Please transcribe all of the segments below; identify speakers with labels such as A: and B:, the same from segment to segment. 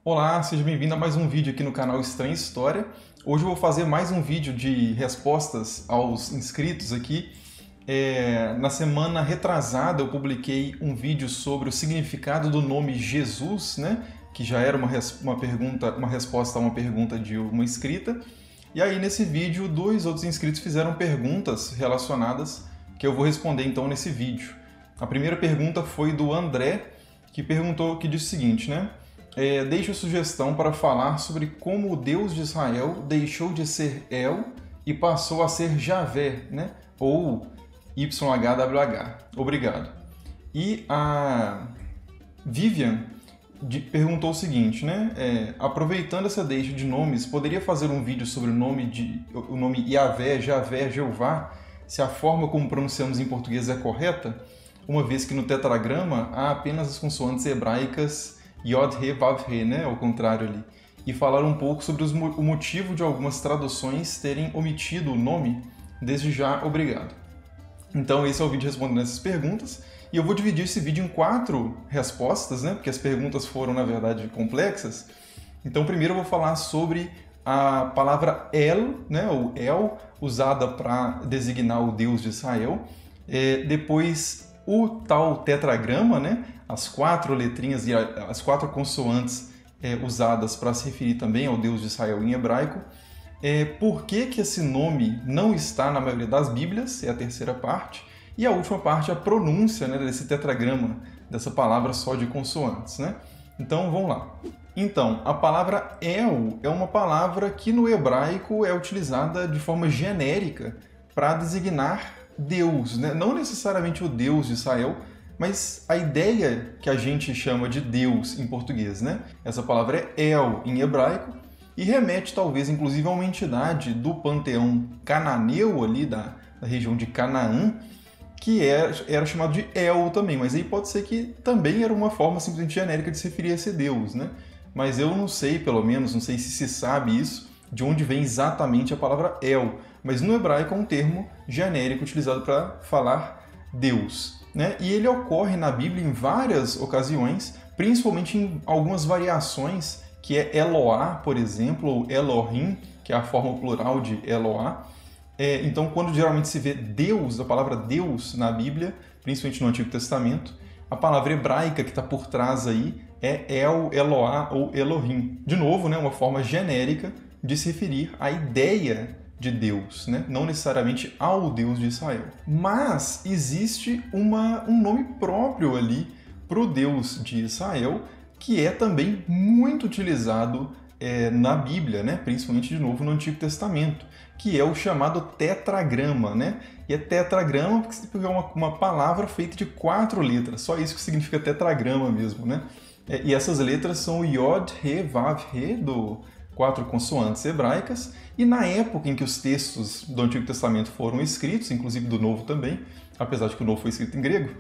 A: Olá, seja bem-vindo a mais um vídeo aqui no canal Estranha História. Hoje eu vou fazer mais um vídeo de respostas aos inscritos aqui. Na semana retrasada eu publiquei um vídeo sobre o significado do nome Jesus, né? Que já era uma resposta a uma pergunta de uma inscrita. E aí nesse vídeo, dois outros inscritos fizeram perguntas relacionadas que eu vou responder então nesse vídeo. A primeira pergunta foi do André, que disse o seguinte, né? Deixo a sugestão para falar sobre como o Deus de Israel deixou de ser El e passou a ser Javé, né? Ou YHWH. Obrigado. E a Vivian perguntou o seguinte, né? Aproveitando essa deixa de nomes, poderia fazer um vídeo sobre o nome Yahvé, Javé, Jeová, se a forma como pronunciamos em português é correta, uma vez que no tetragrama há apenas as consoantes hebraicas Yod, He, Vav, He, né? Ao contrário ali. E falar um pouco sobre o motivo de algumas traduções terem omitido o nome. Desde já, obrigado. Então esse é o vídeo respondendo essas perguntas. E eu vou dividir esse vídeo em 4 respostas, né? Porque as perguntas foram, na verdade, complexas. Então primeiro eu vou falar sobre a palavra El, né? Ou El, usada para designar o Deus de Israel. Depois o tal tetragrama, né? As 4 letrinhas e as 4 consoantes usadas para se referir também ao Deus de Israel em hebraico. Por que esse nome não está na maioria das Bíblias? É a terceira parte. E a última parte é a pronúncia, né, desse tetragrama, dessa palavra só de consoantes, né? Então, vamos lá. Então, a palavra El é uma palavra que no hebraico é utilizada de forma genérica para designar Deus, né? Não necessariamente o Deus de Israel, mas a ideia que a gente chama de Deus em português, né? Essa palavra é El em hebraico e remete talvez inclusive a uma entidade do panteão cananeu ali da região de Canaã, que era chamado de El também, mas aí pode ser que também era uma forma simplesmente genérica de se referir a esse Deus, né? Mas eu não sei, pelo menos, não sei se sabe isso, de onde vem exatamente a palavra El, mas no hebraico é um termo genérico utilizado para falar Deus, né? E ele ocorre na Bíblia em várias ocasiões, principalmente em algumas variações, que é Eloá, por exemplo, ou Elohim, que é a forma plural de Eloá. Então, quando geralmente se vê Deus, a palavra Deus na Bíblia, principalmente no Antigo Testamento, a palavra hebraica que está por trás aí é El, Eloá ou Elohim. De novo, né, uma forma genérica de se referir à ideia de Deus, né? Não necessariamente ao Deus de Israel. Mas existe um nome próprio ali para o Deus de Israel, que é também muito utilizado na Bíblia, né? Principalmente, de novo, no Antigo Testamento, que é o chamado tetragrama, né? E é tetragrama porque é uma palavra feita de 4 letras, só isso que significa tetragrama mesmo, né? E essas letras são o Yod, He, Vav, He, 4 consoantes hebraicas, e na época em que os textos do Antigo Testamento foram escritos, inclusive do Novo também, apesar de que o Novo foi escrito em grego,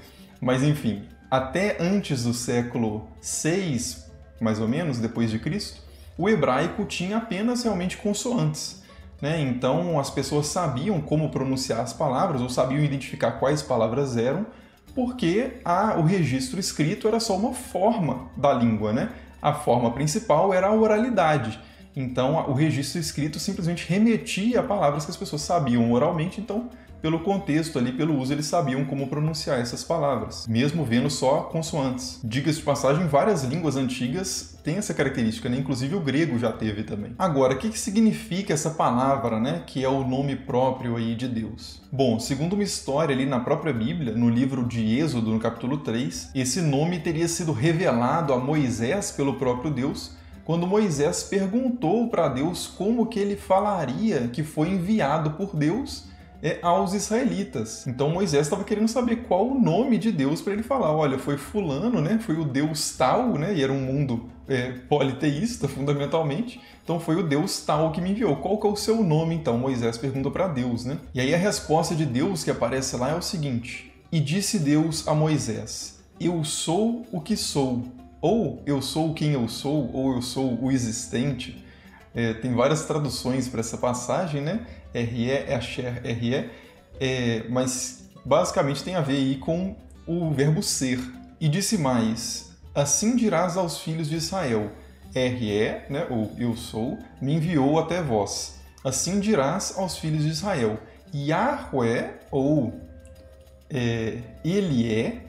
A: mas enfim, até antes do século 6, mais ou menos, depois de Cristo, o hebraico tinha apenas realmente consoantes, né? Então as pessoas sabiam como pronunciar as palavras, ou sabiam identificar quais palavras eram, porque o registro escrito era só uma forma da língua, né? A forma principal era a oralidade. Então, o registro escrito simplesmente remetia a palavras que as pessoas sabiam oralmente, então, pelo contexto ali, pelo uso, eles sabiam como pronunciar essas palavras, mesmo vendo só consoantes. Diga-se de passagem, várias línguas antigas têm essa característica, né? Inclusive o grego já teve também. Agora, o que significa essa palavra, né? Que é o nome próprio aí de Deus? Bom, segundo uma história ali na própria Bíblia, no livro de Êxodo, no capítulo 3, esse nome teria sido revelado a Moisés pelo próprio Deus, quando Moisés perguntou para Deus como que ele falaria que foi enviado por Deus aos israelitas. Então Moisés estava querendo saber qual o nome de Deus para ele falar. Olha, foi fulano, né? Foi o Deus tal, né? E era um mundo politeísta, fundamentalmente. Então foi o Deus tal que me enviou. Qual que é o seu nome, então? Moisés pergunta para Deus, né? E aí a resposta de Deus que aparece lá é o seguinte: E disse Deus a Moisés: Eu sou o que sou. Ou eu sou quem eu sou, ou eu sou o existente. Tem várias traduções para essa passagem, né? R-E, Asher, R-E, mas basicamente tem a ver aí com o verbo ser. E disse mais: Assim dirás aos filhos de Israel: RE, né, ou eu sou, me enviou até vós. Assim dirás aos filhos de Israel, Yahweh, ou Ele é,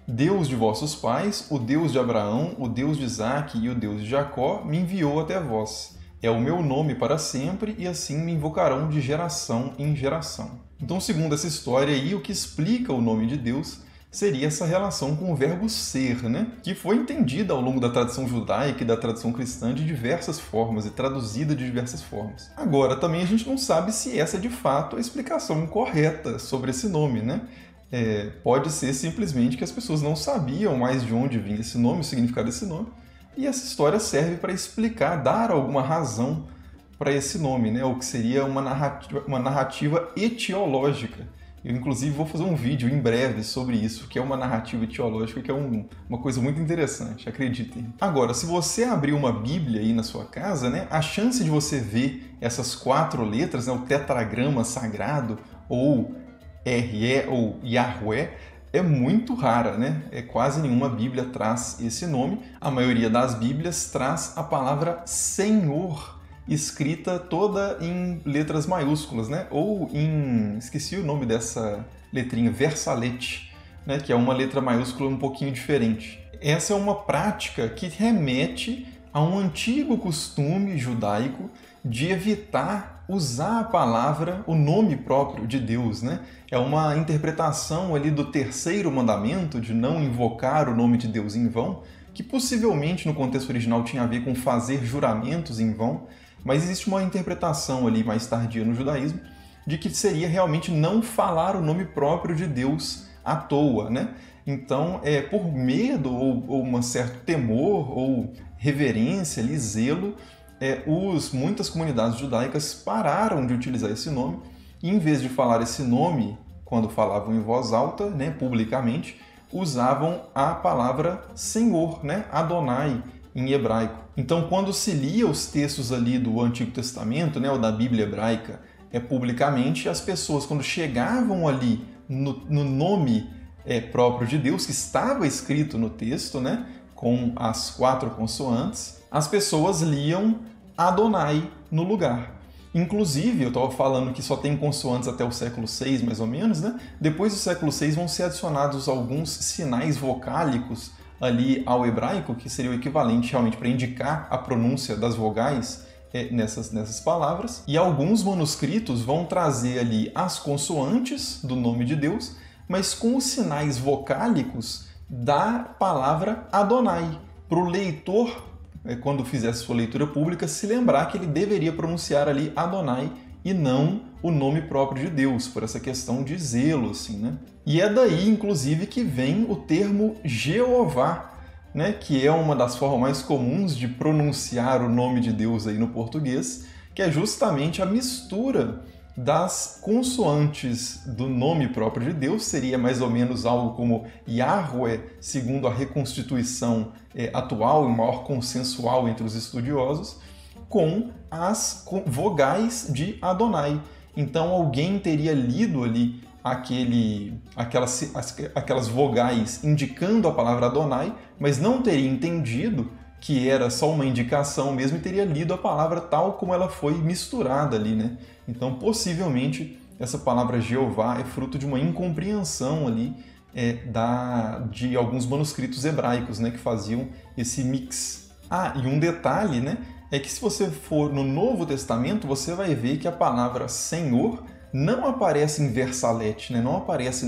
A: Deus de vossos pais, o Deus de Abraão, o Deus de Isaque e o Deus de Jacó, me enviou até vós. É o meu nome para sempre, e assim me invocarão de geração em geração. Então, segundo essa história aí, o que explica o nome de Deus seria essa relação com o verbo ser, né? Que foi entendida ao longo da tradição judaica e da tradição cristã de diversas formas e traduzida de diversas formas. Agora, também a gente não sabe se essa é de fato a explicação correta sobre esse nome, né? Pode ser simplesmente que as pessoas não sabiam mais de onde vinha esse nome, o significado desse nome, e essa história serve para explicar, dar alguma razão para esse nome, né? O que seria uma narrativa etiológica. Eu, inclusive, vou fazer um vídeo em breve sobre isso, que é uma narrativa etiológica, que é uma coisa muito interessante, acreditem. Agora, se você abrir uma Bíblia aí na sua casa, né, a chance de você ver essas 4 letras, né, o tetragrama sagrado, ou RE, ou Yahweh, é muito rara, né? Quase nenhuma Bíblia traz esse nome. A maioria das Bíblias traz a palavra Senhor, escrita toda em letras maiúsculas, né? Ou em... esqueci o nome dessa letrinha, versalete, né? Que é uma letra maiúscula um pouquinho diferente. Essa é uma prática que remete a um antigo costume judaico de evitar usar a palavra, o nome próprio de Deus, né? É uma interpretação ali do 3º mandamento, de não invocar o nome de Deus em vão, que possivelmente no contexto original tinha a ver com fazer juramentos em vão, mas existe uma interpretação ali mais tardia no judaísmo de que seria realmente não falar o nome próprio de Deus à toa, né? Então, por medo ou um certo temor ou reverência, ali, zelo, muitas comunidades judaicas pararam de utilizar esse nome e, em vez de falar esse nome quando falavam em voz alta, né, publicamente, usavam a palavra Senhor, né, Adonai, em hebraico. Então, quando se lia os textos ali do Antigo Testamento, né, ou da Bíblia hebraica, publicamente, as pessoas, quando chegavam ali no nome próprio de Deus, que estava escrito no texto, né, com as 4 consoantes, as pessoas liam Adonai no lugar. Inclusive, eu estava falando que só tem consoantes até o século VI, mais ou menos, né? Depois do século VI vão ser adicionados alguns sinais vocálicos ali ao hebraico, que seria o equivalente realmente para indicar a pronúncia das vogais nessas palavras. E alguns manuscritos vão trazer ali as consoantes do nome de Deus, mas com os sinais vocálicos da palavra Adonai, para o leitor, quando fizesse sua leitura pública, se lembrar que ele deveria pronunciar ali Adonai e não o nome próprio de Deus, por essa questão de zelo, assim, né? E é daí, inclusive, que vem o termo Jeová, né? Que é uma das formas mais comuns de pronunciar o nome de Deus aí no português, que é justamente a mistura das consoantes do nome próprio de Deus, seria mais ou menos algo como Yahweh, segundo a reconstituição atual e maior consensual entre os estudiosos, com as vogais de Adonai. Então alguém teria lido ali aquelas vogais indicando a palavra Adonai, mas não teria entendido que era só uma indicação mesmo e teria lido a palavra tal como ela foi misturada ali, né? Então, possivelmente, essa palavra Jeová é fruto de uma incompreensão ali de alguns manuscritos hebraicos, né, que faziam esse mix. Ah, e um detalhe, né, é que se você for no Novo Testamento, você vai ver que a palavra Senhor não aparece em versalete, né, não aparece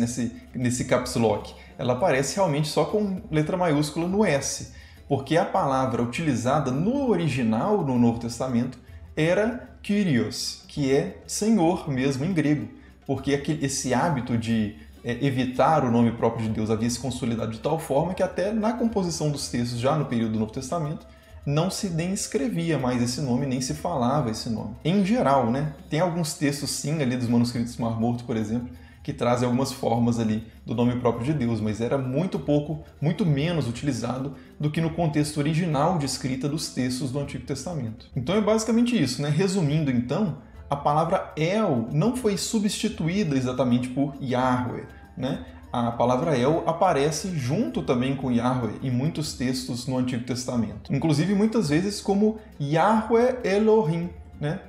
A: nesse caps lock. Ela aparece realmente só com letra maiúscula no S, porque a palavra utilizada no original no Novo Testamento era Kyrios, que é Senhor mesmo em grego, porque esse hábito de evitar o nome próprio de Deus havia se consolidado de tal forma que até na composição dos textos, já no período do Novo Testamento, não se nem escrevia mais esse nome, nem se falava esse nome. Em geral, né? Tem alguns textos sim ali dos manuscritos do Mar Morto, por exemplo, que trazem algumas formas ali do nome próprio de Deus, mas era muito pouco, muito menos utilizado do que no contexto original de escrita dos textos do Antigo Testamento. Então é basicamente isso, né? Resumindo então, a palavra El não foi substituída exatamente por Yahweh, né? a palavra El aparece junto também com Yahweh em muitos textos no Antigo Testamento. Inclusive, muitas vezes como Yahweh Elohim, né?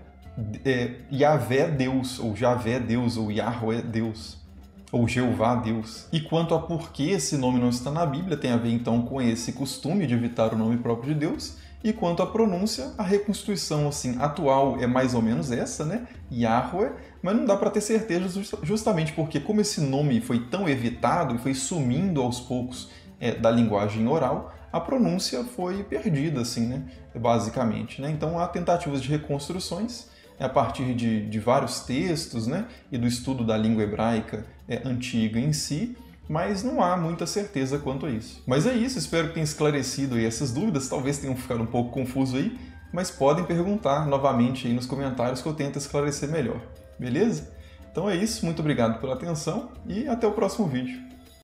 A: Yahvé Deus, ou Javé Deus, ou Yahweh Deus, ou Jeová Deus. E quanto a por que esse nome não está na Bíblia, tem a ver então com esse costume de evitar o nome próprio de Deus. E quanto à pronúncia, a reconstituição assim, atual é mais ou menos essa, né? Yahweh, mas não dá para ter certeza justamente porque como esse nome foi tão evitado e foi sumindo aos poucos da linguagem oral, a pronúncia foi perdida, assim, né? Basicamente, né? Então há tentativas de reconstruções a partir de vários textos, né? E do estudo da língua hebraica antiga em si, mas não há muita certeza quanto a isso. Mas é isso, espero que tenha esclarecido aí essas dúvidas, talvez tenham ficado um pouco confuso aí, mas podem perguntar novamente aí nos comentários que eu tento esclarecer melhor, beleza? Então é isso, muito obrigado pela atenção e até o próximo vídeo.